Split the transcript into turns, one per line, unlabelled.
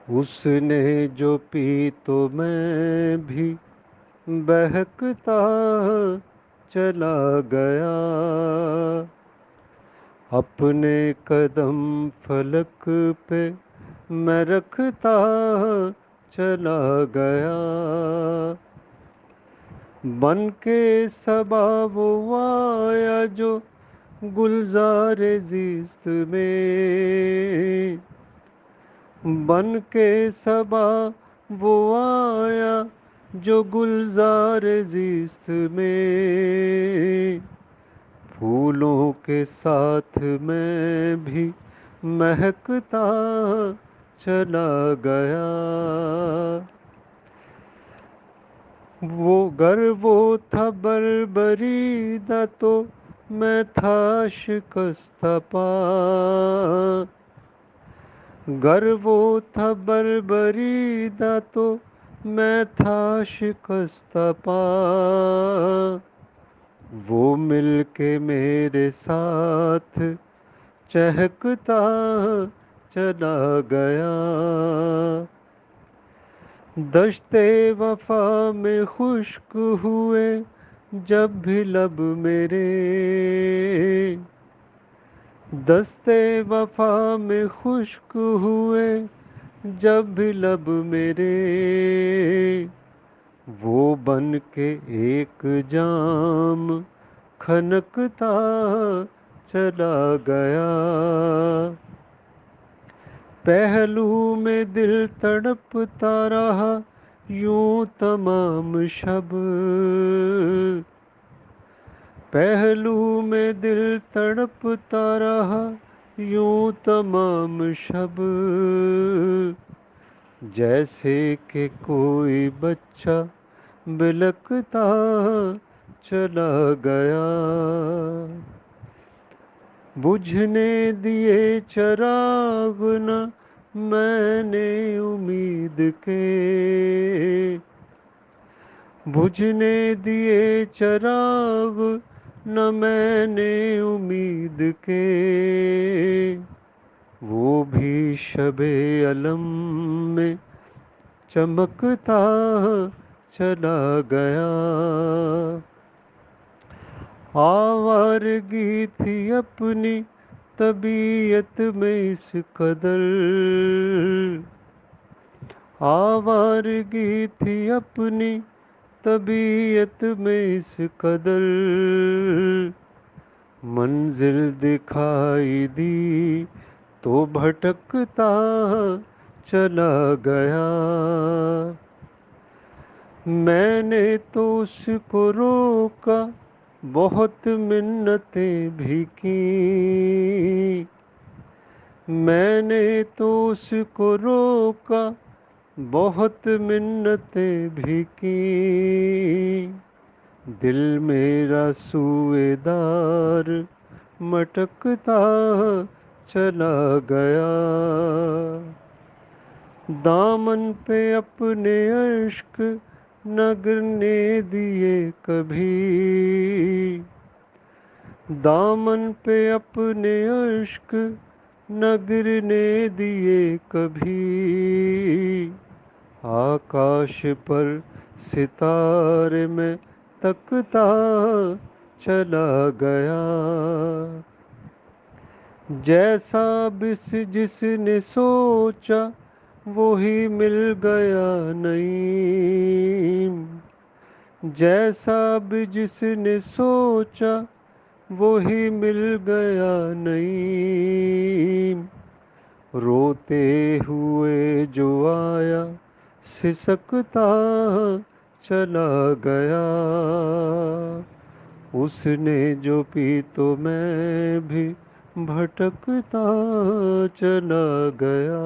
उसने जो पी तो मैं भी बहकता चला गया। अपने कदम फलक पे मैं रखता चला गया। बन के सबा वो आया जो गुलज़ारे ज़िस्त में। बन के सबा वो आया जो गुलज़ारे ज़िस्त में। फूलों के साथ मैं भी महकता चला गया। वो था बरबरीदा तो मैं था शिकस्त पा। गर वो था बरबरीदा तो मैं था शिकस्त पा। वो मिलके मेरे साथ चहकता चला गया। दश्ते वफा में खुश्क हुए जब भी लब मेरे। दस्ते वफा में खुश्क हुए जब भी लब मेरे। वो बन के एक जाम खनकता चला गया। पहलू में दिल तड़पता रहा यूं तमाम शब। पहलू में दिल तड़पता रहा यूं तमाम शब। जैसे कि कोई बच्चा बिलकता चला गया। बुझने दिए चराग न मैंने उम्मीद के। बुझने दिए चराग न मैंने उम्मीद के। वो भी शबे अलम में चमकता चला गया। आवारगी थी अपनी तबीयत में इस कदर। आवारगी थी अपनी तबीयत में इस कदर। मंजिल दिखाई दी तो भटकता चला गया। मैंने तो उसको रोका बहुत मिन्नतें भी की। मैंने तो उसको रोका बहुत मिन्नतें भी की। दिल मेरा सूएदार मटकता चला गया। दामन पे अपने अश्क न गिरने दिए कभी। दामन पे अपने अश्क न गिरने दिए कभी। आकाश पर सितारे में तकता चला गया। जैसा बिस जिसने सोचा वो ही मिल गया नईम। जैसा भी जिसने सोचा वो ही मिल गया नईम। रोते हुए जो आया सिसकता चला गया। उसने जो पी तो मैं भी भटकता चला गया।